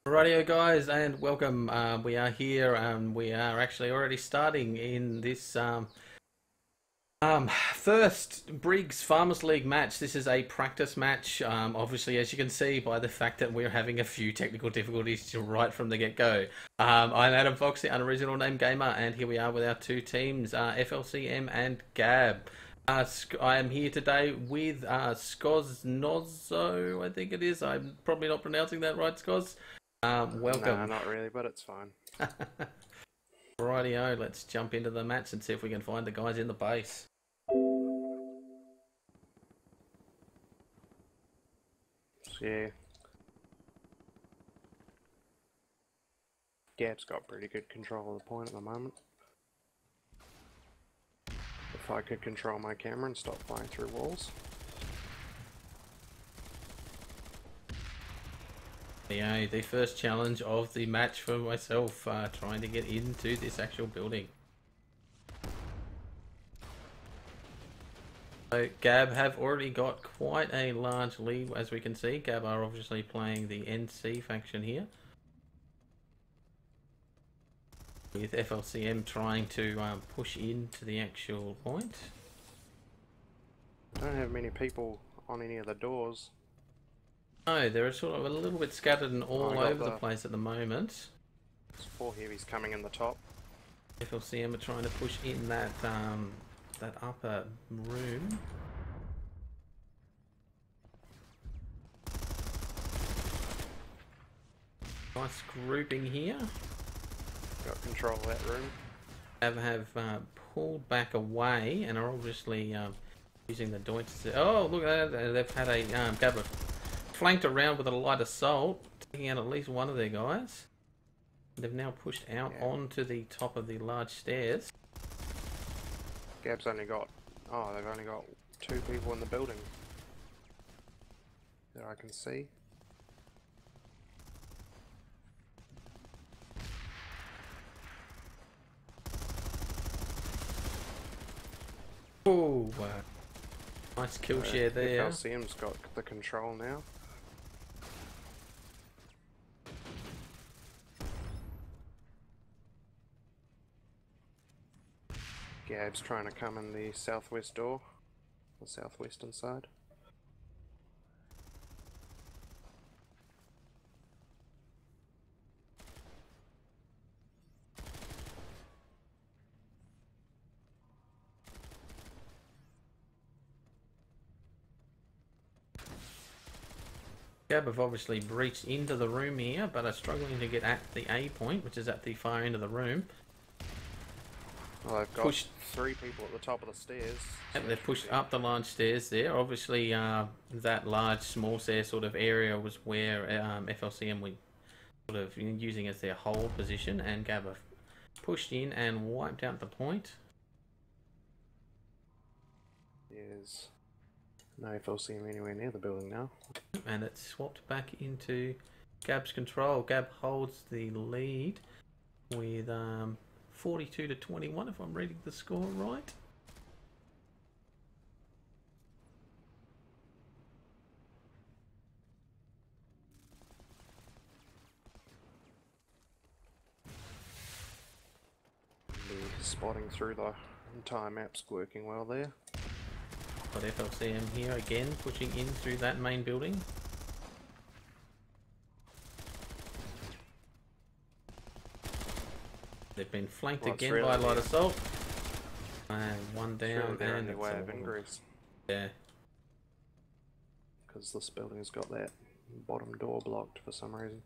Radio guys, and welcome. We are here, and we are actually already starting in this first Briggs Farmers League match. This is a practice match. Obviously, as you can see by the fact that we're having a few technical difficulties right from the get-go. I'm Adam Fox, the unoriginal name gamer, and here we are with our two teams, FLCM and GAB. I am here today with Skosnozo, I think it is. I'm probably not pronouncing that right, Skos. Welcome. No, not really, but it's fine. Rightio, let's jump into the match and see if we can find the guys in the base. Yeah. GAB's got pretty good control of the point at the moment. If I could control my camera and stop flying through walls. Yeah, the first challenge of the match for myself, trying to get into this actual building. So GAB have already got quite a large lead, as we can see. GAB are obviously playing the NC faction here, with FLCM trying to push into the actual point. I don't have many people on any of the doors. No, they're sort of a little bit scattered and all over the place at the moment. There's 4 heavies coming in the top. FLCM are trying to push in that that upper room. Nice grouping here. Got control of that room. Have pulled back away and are obviously using the doints. Oh, look at that! They've had a GAB flanked around with a light assault, taking out at least one of their guys. They've now pushed out onto the top of the large stairs. GAB's only got, they've only got 2 people in the building that I can see. Oh, nice kill share there. FLCM's got the control now. GAB's trying to come in the southwest door, the southwestern side. GAB have obviously breached into the room here, but are struggling to get at the A point, which is at the far end of the room. Well, they've got 3 people at the top of the stairs. Yep, they've pushed up the large stairs there. Obviously, that large small stair sort of area was where FLCM were sort of using as their hold position, and GAB have pushed in and wiped out the point. There's no FLCM anywhere near the building now. And it's swapped back into GAB's control. GAB holds the lead with 42 to 21, if I'm reading the score right. The spotting through the entire map's working well there. Got FLCM here again, pushing in through that main building. They've been flanked again by a light assault. One down, They're and in the way of ingress. Yeah. Because this building's got that bottom door blocked for some reason.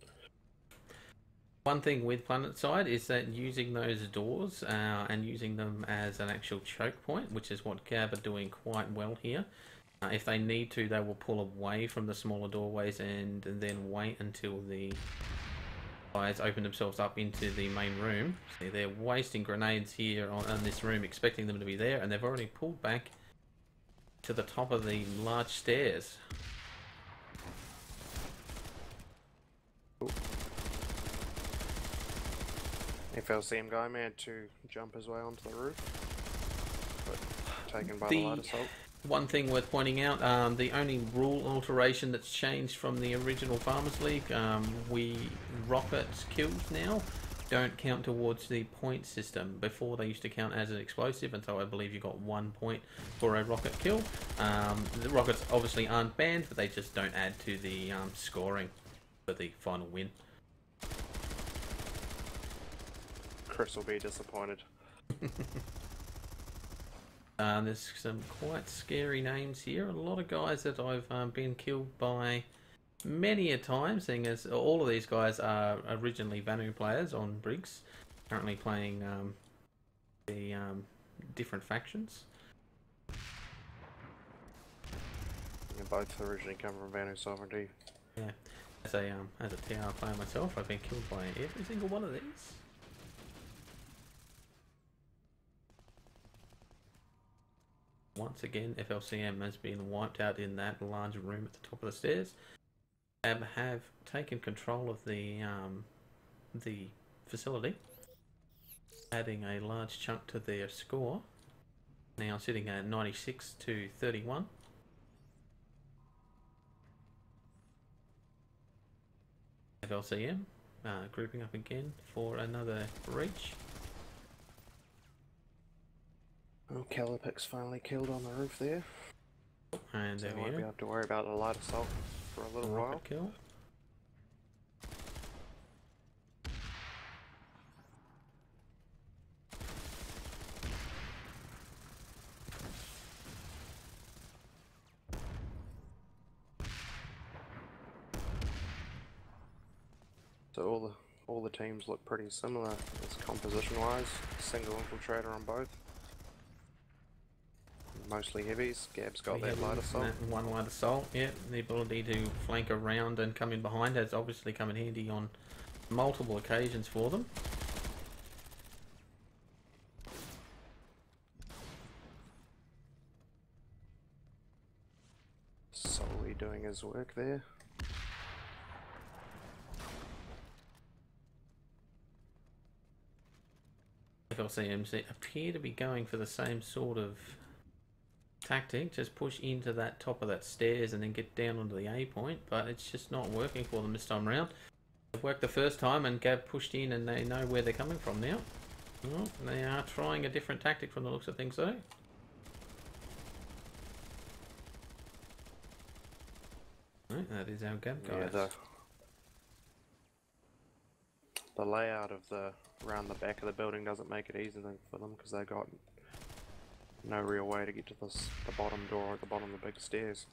One thing with PlanetSide is that using those doors and using them as an actual choke point, which is what GAB are doing quite well here. If they need to, they will pull away from the smaller doorways and then wait until the guys open themselves up into the main room. See, they're wasting grenades here on this room, expecting them to be there, and they've already pulled back to the top of the large stairs. Ooh. FLCM guy managed to jump his way onto the roof, but taken by the light assault. One thing worth pointing out, the only rule alteration that's changed from the original Farmers League, rocket kills now don't count towards the point system. Before they used to count as an explosive, and so I believe you got 1 point for a rocket kill. The rockets obviously aren't banned, but they just don't add to the scoring for the final win. Chris will be disappointed. There's some quite scary names here. A lot of guys that I've been killed by many a time, seeing as all of these guys are originally Vanu players on Briggs, currently playing the different factions. You both originally come from Vanu Sovereignty. Yeah, as a TR player myself, I've been killed by every single one of these. Once again, FLCM has been wiped out in that large room at the top of the stairs. GAB have taken control of the facility, adding a large chunk to their score. Now sitting at 96 to 31. FLCM grouping up again for another breach. Oh, Calipix finally killed on the roof there. And So there we we won't go. be able to worry about the light assault for a little while. Rocket kill. So all the teams look pretty similar as composition wise. Single infiltrator on both. Mostly heavies. GAB's got that light assault. One light assault, yeah. The ability to flank around and come in behind has obviously come in handy on multiple occasions for them. Solely doing his work there. FLCMs appear to be going for the same sort of tactic, just push into that top of that stairs and then get down onto the A point, but it's just not working for them this time around. It worked the first time and GAB pushed in and they know where they're coming from now. Well, they are trying a different tactic from the looks of things though. Right, that is our GAB guys. Yeah, the layout of around the back of the building doesn't make it easy for them because they got no real way to get to the bottom door at the bottom of the big stairs.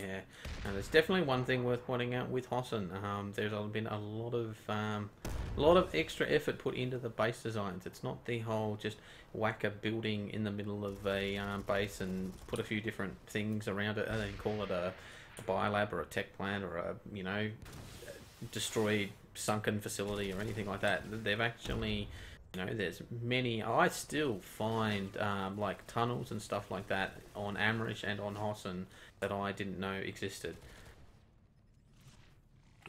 Yeah, and there's definitely one thing worth pointing out with Hosson. There's been a lot of extra effort put into the base designs. It's not the whole just whack a building in the middle of a base and put a few different things around it and then call it a biolab or a tech plant or a destroyed sunken facility or anything like that. They've actually, there's many. I still find like tunnels and stuff like that on Amrish and on Hosson that I didn't know existed.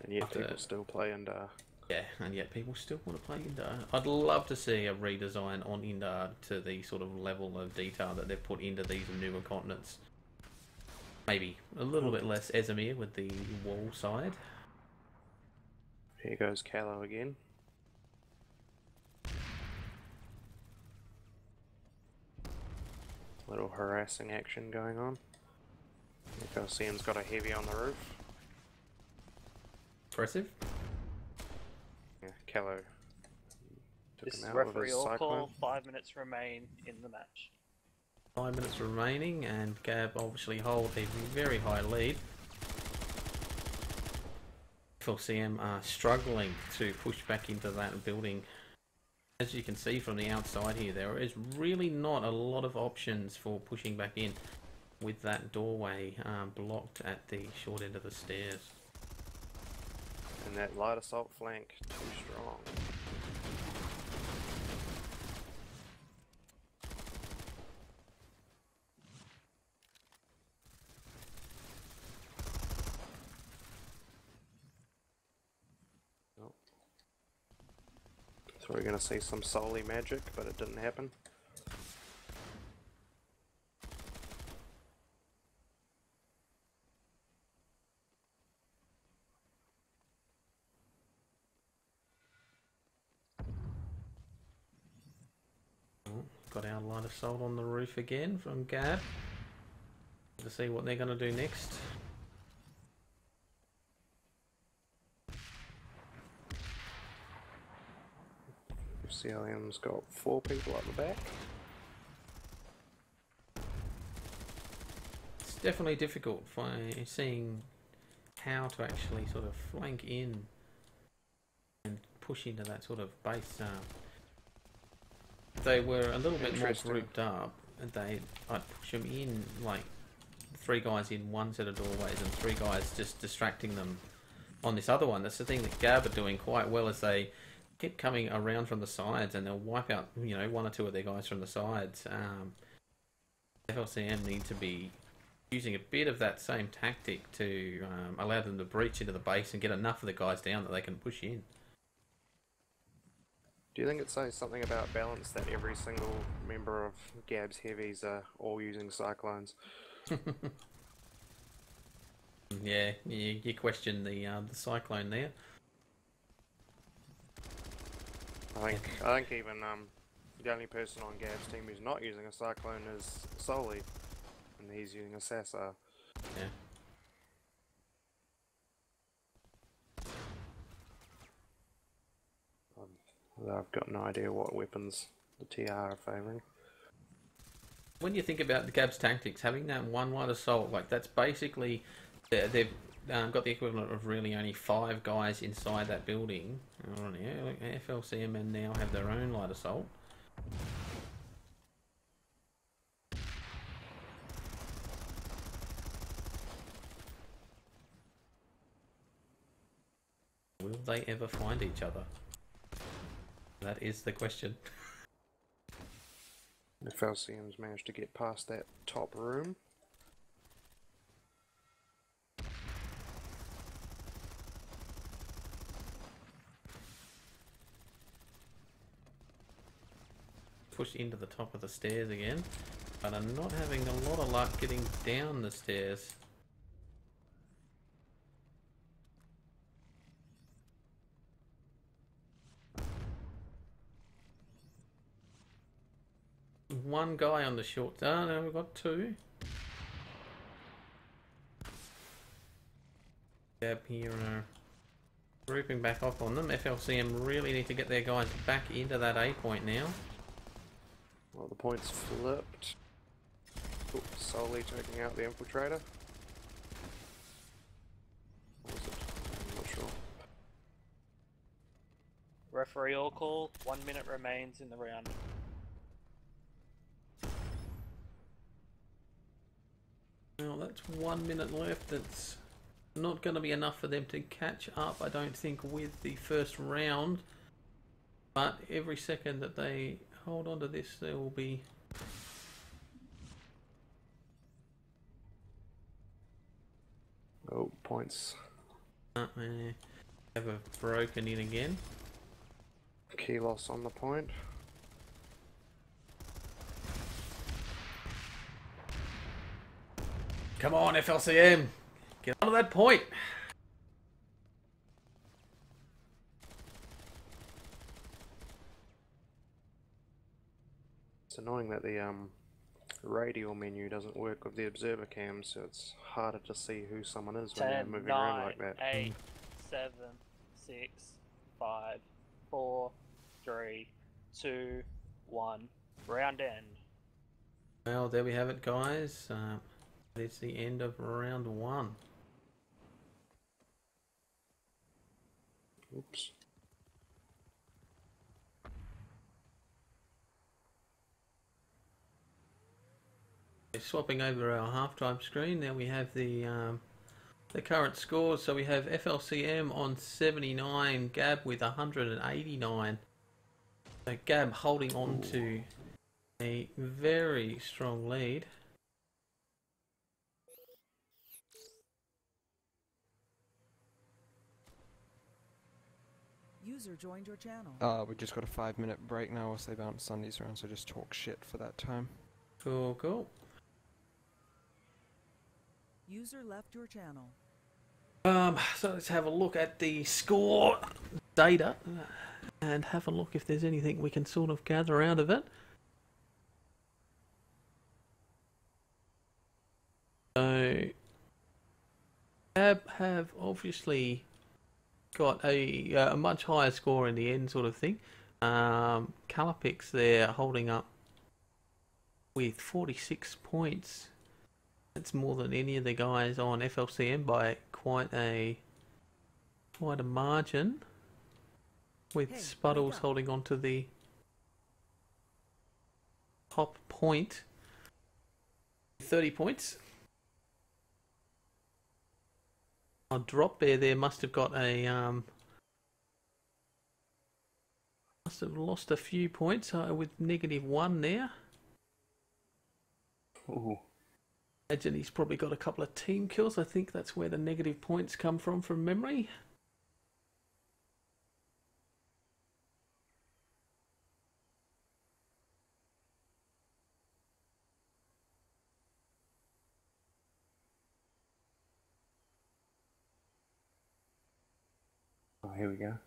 And yet people still play Indar. Yeah, and yet people still want to play Indar. I'd love to see a redesign on Indar to the sort of level of detail that they've put into these newer continents. Maybe a little bit less Ezemir with the wall side. Here goes Callow again. Little harassing action going on. FLCM's got a heavy on the roof. Impressive. Yeah, Callow took This him is out with referee his all cyclone. call. 5 minutes remain in the match. 5 minutes remaining, and GAB obviously hold a very high lead. FLCM are struggling to push back into that building. As you can see from the outside here, there is really not a lot of options for pushing back in with that doorway blocked at the short end of the stairs. And that light assault flank too strong. So we're going to see some Soli magic, but it didn't happen. got our line of assault on the roof again from GAB. To see what they're going to do next. FCLM's got 4 people up the back. It's definitely difficult for seeing how to actually sort of flank in and push into that sort of base. They were a little bit more grouped up, and I'd push them in like 3 guys in one set of doorways and 3 guys just distracting them on this other one. That's the thing that GAB are doing quite well, is they keep coming around from the sides and they'll wipe out, you know, 1 or 2 of their guys from the sides. FLCM need to be using a bit of that same tactic to allow them to breach into the base and get enough of the guys down that they can push in. Do you think it says something about balance that every single member of GAB's heavies are all using cyclones? Yeah, you question the cyclone there. I think even the only person on GAB's team who's not using a cyclone is Soli, and he's using a Sasa. Yeah. I've got no idea what weapons the TR are favouring. When you think about the GAB's tactics, having that one light assault, like that's basically they've got the equivalent of really only 5 guys inside that building. Oh, yeah, like FLCM and now have their own light assault. Will they ever find each other? That is the question. FLCM's managed to get past that top room. Push into the top of the stairs again, but I'm not having a lot of luck getting down the stairs. One guy on the short. Oh no, we've got 2. GAB here are grouping back up on them. FLCM really need to get their guys back into that A point now. Well, the point's flipped. Oops, Soli taking out the infiltrator. What was it? I'm not sure. Referee all call. 1 minute remains in the round. Well, that's 1 minute left. That's not going to be enough for them to catch up, I don't think, with the first round. But every second that they hold on to this, there will be... Oh, points. Have a broken in again. Key loss on the point. Come on, FLCM! Get onto that point! It's annoying that the radial menu doesn't work with the observer cam, so it's harder to see who someone is when they're 10, moving 9, around like that. 8, 7, 6, 5, 4, 3, 2, 1. Round end. Well, there we have it, guys. It's the end of round 1. Oops. Swapping over our halftime screen, now we have the current scores. So we have FLCM on 79, GAB with 189. So GAB holding on to a very strong lead. User joined your channel. We just got a 5-minute break now whilst they bounce Sundays around, so just talk shit for that time. Cool, cool. User left your channel. So let's have a look at the score data and have a look if there's anything we can sort of gather out of it. So, GAB have obviously got a much higher score in the end, sort of thing. Calipix there holding up with 46 points. That's more than any of the guys on FLCM by quite a margin. With Spuddles holding on to the top point, 30 points. A drop there must have got a must have lost a few points with -1 there. Ooh. Imagine he's probably got a couple of team kills. I think that's where the negative points come from memory. Oh, here we go.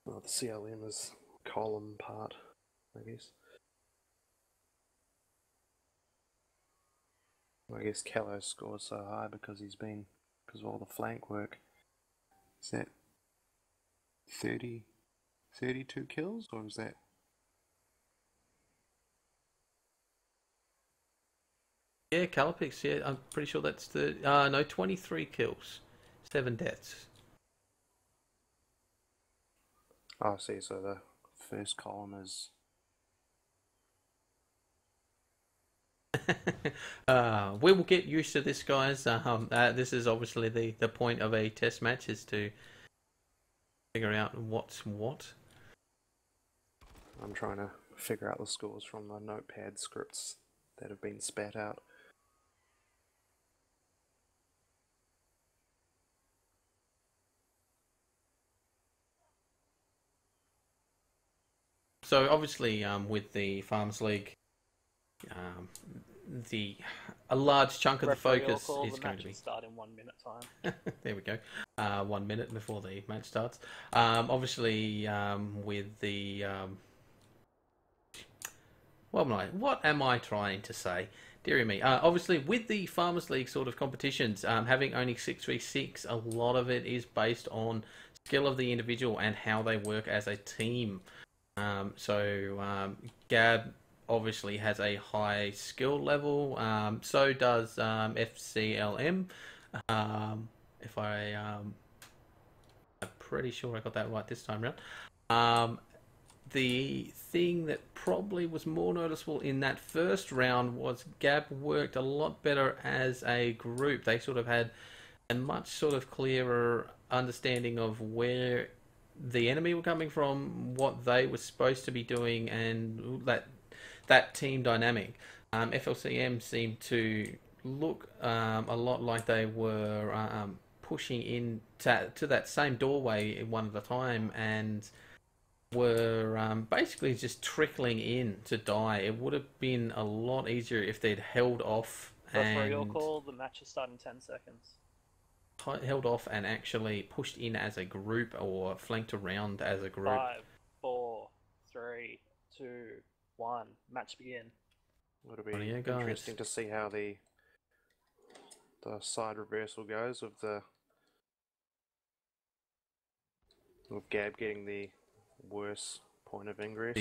Well, the CLM is column part, I guess. I guess Callow scored so high because of all the flank work. Is that 32 kills, or is that? Yeah, Calipix, yeah, I'm pretty sure that's the... no, 23 kills, 7 deaths. Oh, I see, so the first column is... We will get used to this, guys. This is obviously the point of a test match, is to figure out what's what. I'm trying to figure out the scores from the notepad scripts that have been spat out. So obviously, with the Farmers League, a large chunk of the focus is going to be... start in 1 minute time. There we go. 1 minute before the match starts. Obviously, with the... what am I trying to say? Dear me. Obviously, with the Farmers League sort of competitions, having only 6v6, a lot of it is based on skill of the individual and how they work as a team. GAB obviously has a high skill level. So does FCLM. I'm pretty sure I got that right this time around. The thing that probably was more noticeable in that first round was GAB worked a lot better as a group. They sort of had a much sort of clearer understanding of where the enemy were coming from, what they were supposed to be doing, and that team dynamic. FLCM seemed to look a lot like they were pushing in to that same doorway one at a time, and were basically just trickling in to die. It would have been a lot easier if they'd held off. For your call, the match will start in 10 seconds. Held off and actually pushed in as a group, or flanked around as a group. 5, 4, 3, 2, 1. Match begin. It'll be interesting to see how the side reversal goes with GAB getting the worst point of ingress.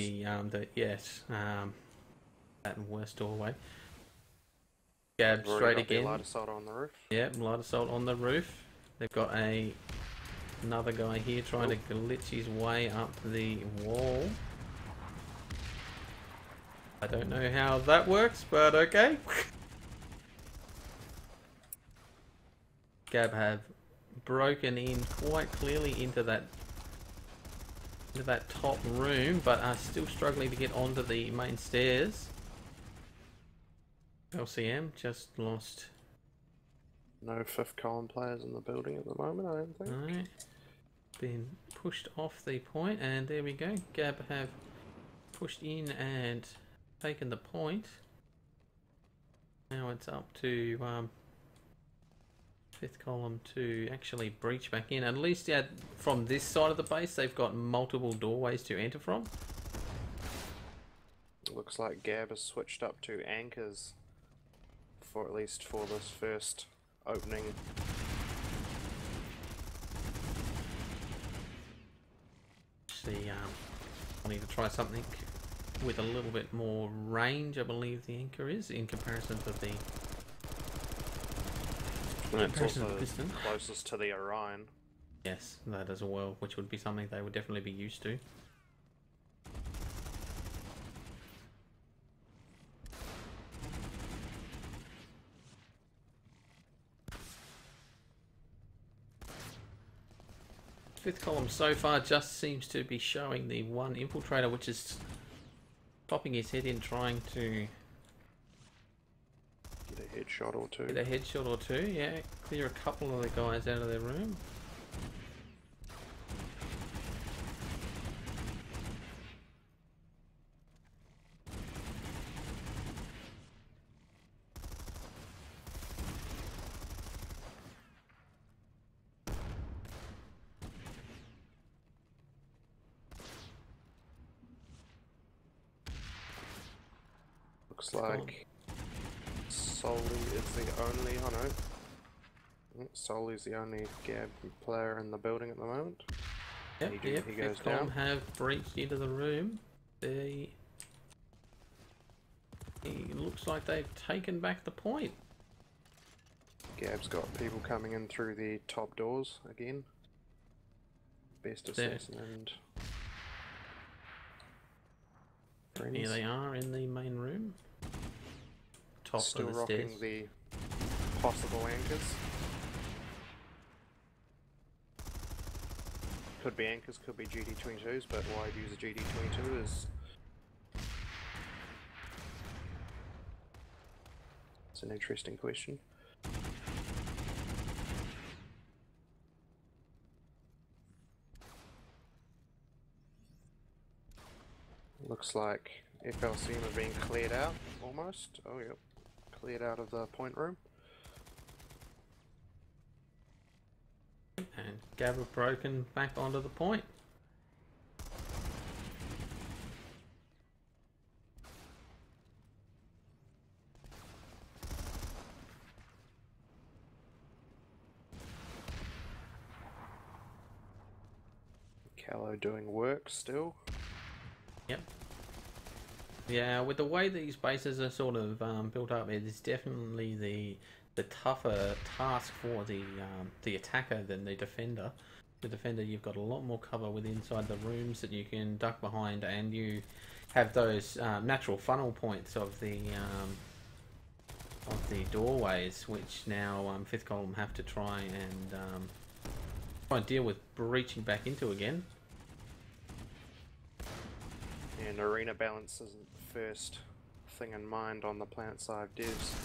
That worst doorway. GAB straight again. Light assault on the roof. Yeah, light assault on the roof. They've got another guy here trying to glitch his way up the wall. I don't know how that works, but okay. GAB have broken in quite clearly into that top room, but are still struggling to get onto the main stairs. LCM just lost. No fifth column players in the building at the moment, I don't think. Alright. Been pushed off the point, and there we go. GAB have pushed in and taken the point. Now it's up to fifth column to actually breach back in. At least from this side of the base, they've got multiple doorways to enter from. Looks like GAB has switched up to anchors for at least for this first opening. Actually, I need to try something with a little bit more range. I believe the anchor is in comparison to the. And it's also closest to the Orion. Yes, that as well, which would be something they would definitely be used to. Fifth column so far just seems to be showing the one infiltrator, which is popping his head in, trying to get a headshot or two. Get a headshot or two, yeah. Clear a couple of the guys out of their room. Looks like Solly is the only, Solly is the only GAB player in the building at the moment. Yep, he goes Fifth down. column have breached into the room. It looks like they've taken back the point. GAB's got people coming in through the top doors again. Best assassin and friends. Here they are in the main room. Top Still of the rocking stairs. the possible anchors. Could be anchors, could be GD22s, but why use a GD22 is... It's an interesting question. Looks like FLCM are being cleared out, almost. Oh yep, cleared out of the point room. And GAB have broken back onto the point. Callow doing work still. Yep. Yeah, with the way these bases are sort of built up, it is definitely the tougher task for the attacker than the defender. The defender, you've got a lot more cover with inside the rooms that you can duck behind, and you have those natural funnel points of the doorways, which now fifth column have to try and deal with breaching back into again. And arena balance isn't the first thing in mind on the planet side devs.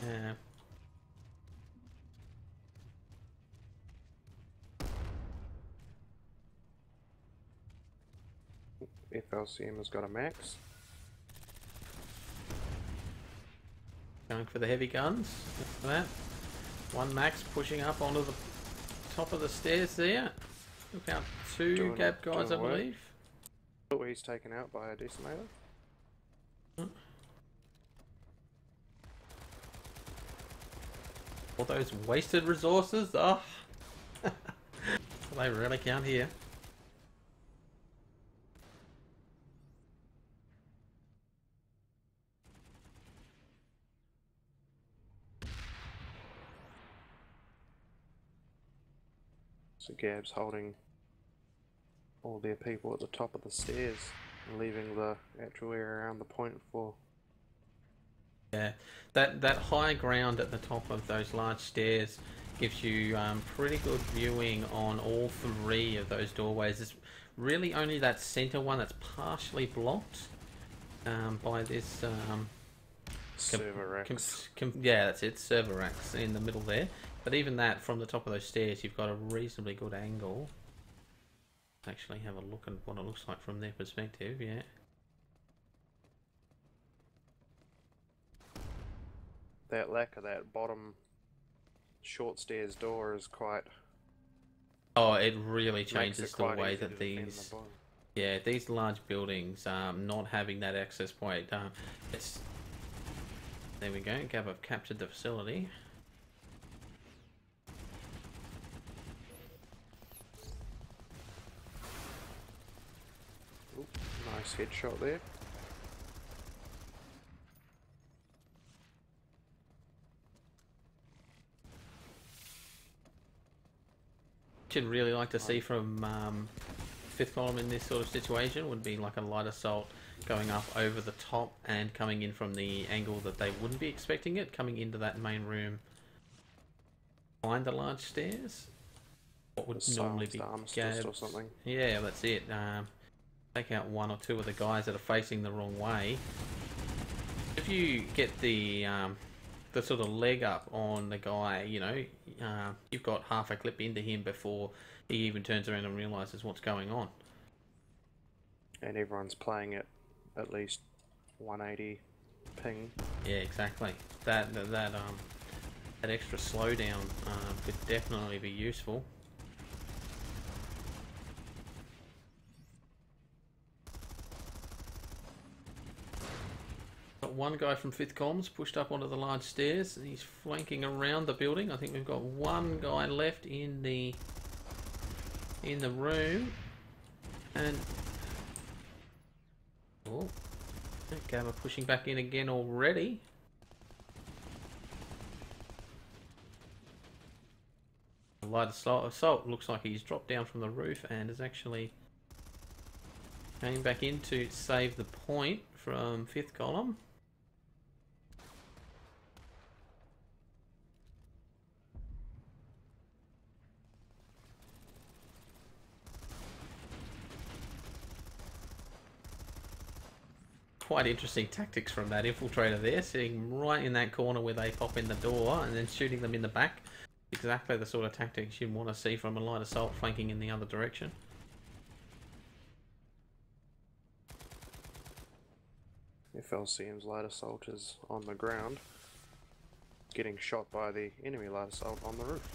Yeah. FLCM has got a max. Going for the heavy guns. Look at that. One max pushing up onto the top of the stairs there. Look out, two GAB guys, I believe. Oh, he's taken out by a decimator. All those wasted resources. Oh, they really count here. So GAB's holding all their people at the top of the stairs and leaving the actual area around the point for... Yeah, that high ground at the top of those large stairs gives you pretty good viewing on all three of those doorways. It's really only that center one that's partially blocked by this Server racks. Yeah, that's it. Server racks in the middle there. But even that, from the top of those stairs, you've got a reasonably good angle. Actually, have a look at what it looks like from their perspective. Yeah. That lack of that bottom short stairs door is quite. Oh, it really Makes changes it the quite way easy that to defend these. the bottom. Yeah, these large buildings, not having that access point, it's... There we go, GAB have captured the facility. Oop, nice headshot there. What you'd really like to see from fifth column in this sort of situation would be like a light assault going up over the top and coming in from the angle that they wouldn't be expecting it, coming into that main room behind the large stairs. What would normally be GABs. Or something. Yeah, that's it. Take out one or two of the guys that are facing the wrong way. If you get the sort of leg up on the guy, you know, you've got half a clip into him before he even turns around and realises what's going on. And everyone's playing it at least 180 ping. Yeah, exactly. That extra slowdown could definitely be useful. Got one guy from 5th Comms pushed up onto the large stairs. He's flanking around the building. I think we've got one guy left in the room. And oh, GAB are pushing back in again already. The light assault looks like he's dropped down from the roof and has actually came back in to save the point from 5th column. Quite interesting tactics from that infiltrator there, sitting right in that corner where they pop in the door and then shooting them in the back. Exactly the sort of tactics you'd want to see from a light assault flanking in the other direction. FLCM's light assault is on the ground, getting shot by the enemy light assault on the roof.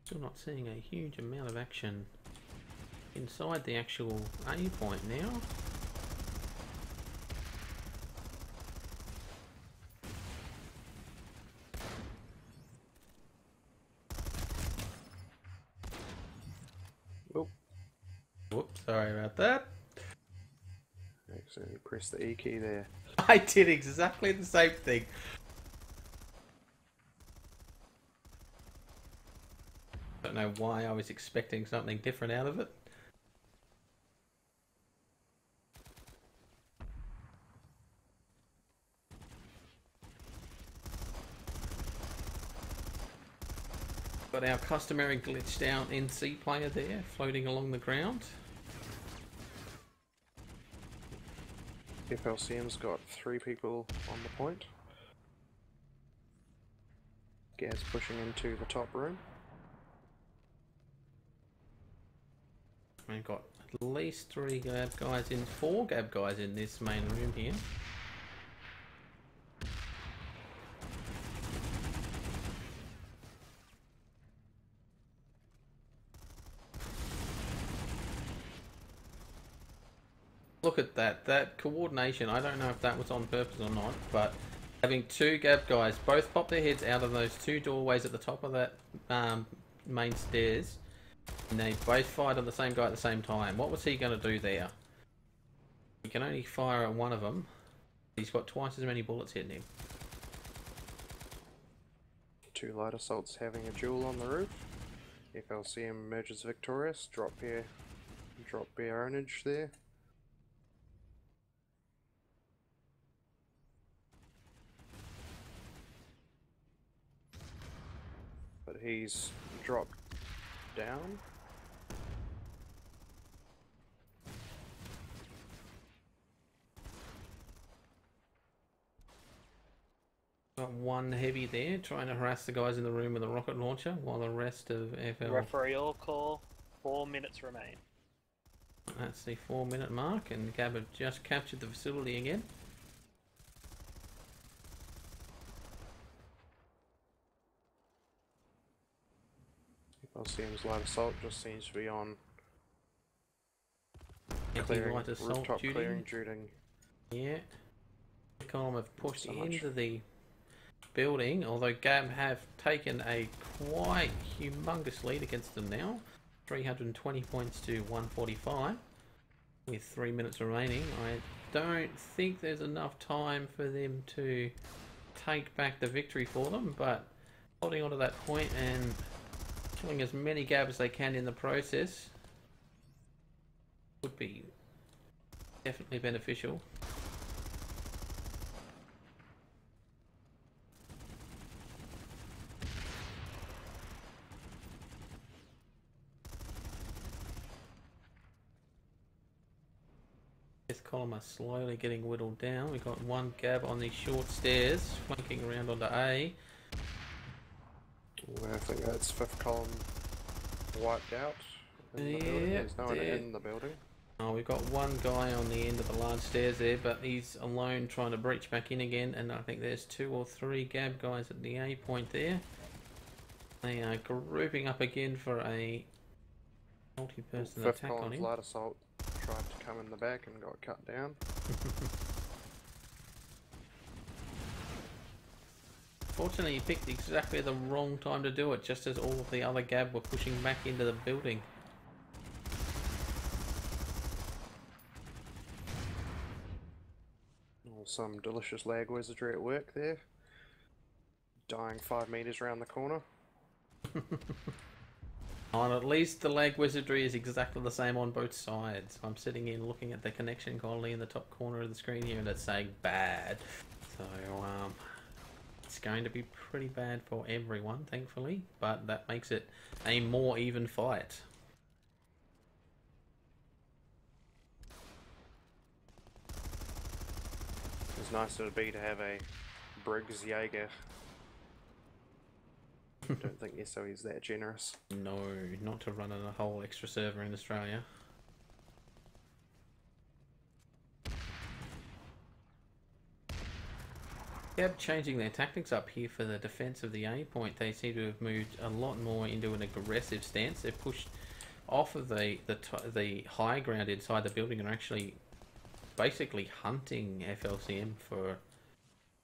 Still not seeing a huge amount of action inside the actual A point now. Oh. Whoops, sorry about that. Accidentally pressed the E key there. I did exactly the same thing. Don't know why I was expecting something different out of it. Got our customary glitched out NC player there, floating along the ground. FLCM's got 3 people on the point. GAB's pushing into the top room. We've got at least 3 GAB guys in, 4 GAB guys in this main room here. Look at that coordination. I don't know if that was on purpose or not, but having 2 GAB guys both pop their heads out of those 2 doorways at the top of that main stairs, and they both fired on the same guy at the same time. What was he going to do there? He can only fire at one of them. He's got twice as many bullets hitting him. 2 light assaults having a duel on the roof. FLCM emerges victorious. Drop bear ownage there. But he's dropped down. Got one heavy there, trying to harass the guys in the room with a rocket launcher, while the rest of FL... Referee all call. 4 minutes remain. That's the 4-minute mark, and GAB have just captured the facility again. FLCM's light assault just seems to be on Light assault rooftop duty. clearing duty. Yeah. Column have pushed So much. into the building, although GAB have taken a quite humongous lead against them now. 320 points to 145 with 3 minutes remaining. I don't think there's enough time for them to take back the victory for them, but holding on to that point and killing as many GAB as they can in the process would be definitely beneficial. This column are slowly getting whittled down. We've got one GAB on the short stairs, flanking around onto A. Well, I think that's 5th column wiped out. In the building. There's no one in the building. Oh, we've got one guy on the end of the large stairs there, but he's alone trying to breach back in again, and I think there's 2 or 3 GAB guys at the A point there. They are grouping up again for a multi-person 5th attack on column's him. light assault tried to come in the back and got cut down. Fortunately, he picked exactly the wrong time to do it, just as all of the other GAB were pushing back into the building. Oh, some delicious lag wizardry at work there. Dying 5 meters around the corner. And at least the lag wizardry is exactly the same on both sides. I'm sitting in looking at the connection quality in the top corner of the screen here, and it's saying bad. So, it's going to be pretty bad for everyone, thankfully, but that makes it a more even fight. As nice as it would be to have a Briggs Jaeger. I don't think SOE's that generous. No, not to run a whole extra server in Australia. Yep, changing their tactics up here for the defense of the A point. They seem to have moved a lot more into an aggressive stance. They've pushed off of the high ground inside the building and are actually basically hunting FLCM for,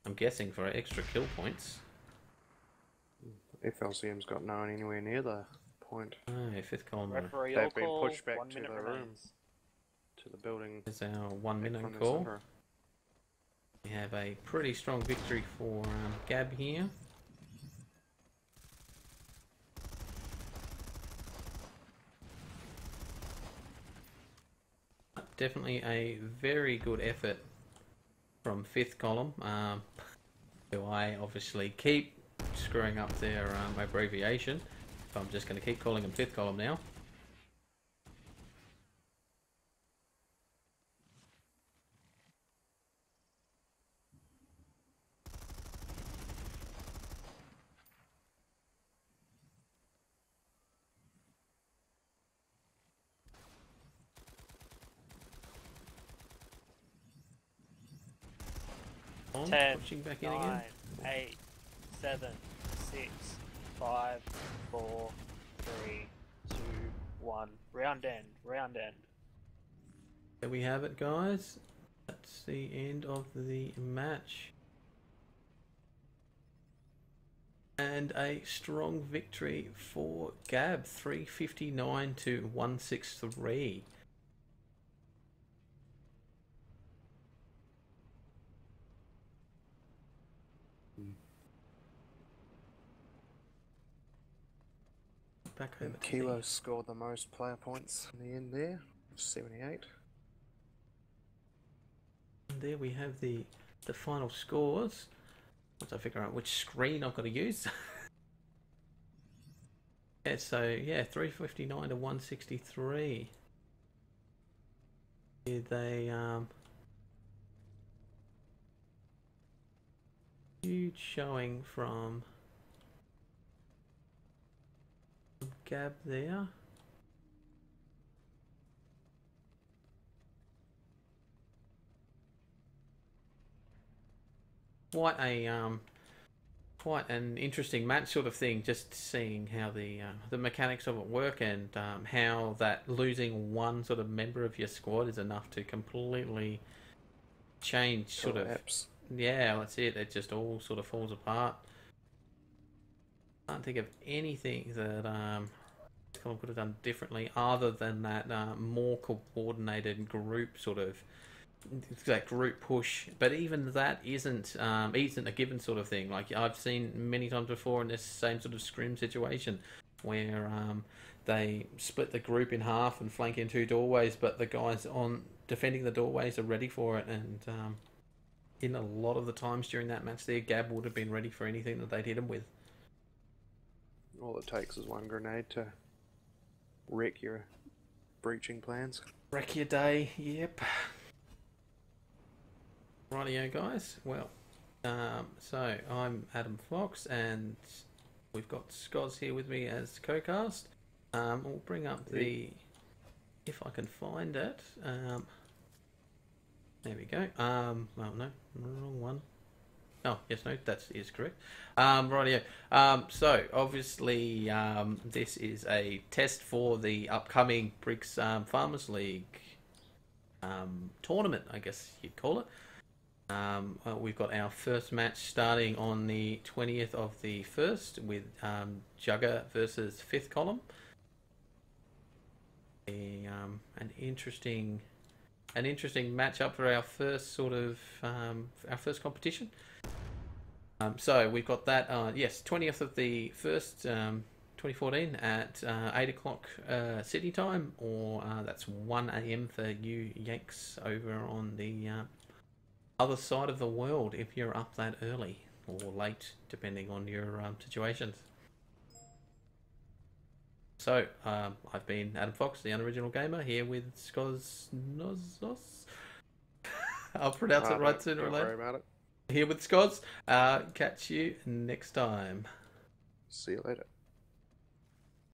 I'm guessing, for extra kill points. FLCM's got no one anywhere near the point. Oh, 5th column. Referee all They've been call. pushed back 1 to minute the room. remains. To the building. Is our 1 back minute from the call. center. We have a pretty strong victory for GAB here. Definitely a very good effort from 5th column, who I obviously keep screwing up their abbreviation, so I'm just going to keep calling them 5th column now. On, 10, pushing back in 9, again. 8, 7, 6, 5, 4, 3, 2, 1. Round end, round end. There we have it, guys. That's the end of the match. And a strong victory for GAB, 359 to 163. Back over to Kilo scored the most player points in the end there, 78. And there we have the final scores. Once I figure out which screen I've got to use. Yeah, so yeah, 359 to 163. Did they huge showing from GAB there. Quite an interesting match sort of thing, just seeing how the mechanics of it work, and how that losing one sort of member of your squad is enough to completely change sort of. Yeah, that's it. It just all sort of falls apart. Can't think of anything that Colin could have done differently other than that more coordinated group sort of. That group push, but even that isn't a given sort of thing. Like I've seen many times before in this same sort of scrim situation where they split the group in half and flank in two doorways, but the guys on defending the doorways are ready for it, and in a lot of the times during that match there, GAB would have been ready for anything that they'd hit him with. All it takes is one grenade to wreck your breaching plans. Wreck your day, yep. Rightio guys, well, so I'm Adam Fox and we've got Skoz here with me as co-cast. We'll bring up the, if I can find it, there we go. Oh no, wrong one. Oh, yes, no, that is correct. Rightio. So, obviously, this is a test for the upcoming Briggs Farmers League tournament, I guess you'd call it. We've got our first match starting on the 20th of the 1st with Jugger versus 5th Column. An interesting matchup for our first sort of our first competition. So we've got that. Yes, 20th of the 1st, 2014 at 8 o'clock Sydney time, or that's 1 a.m. for you Yanks over on the other side of the world if you're up that early or late, depending on your situations. So, I've been Adam Fox, the unoriginal gamer, here with Skoz Nozos. I'll pronounce it right sooner or later. Don't worry about it. Here with Skoz. Catch you next time. See you later.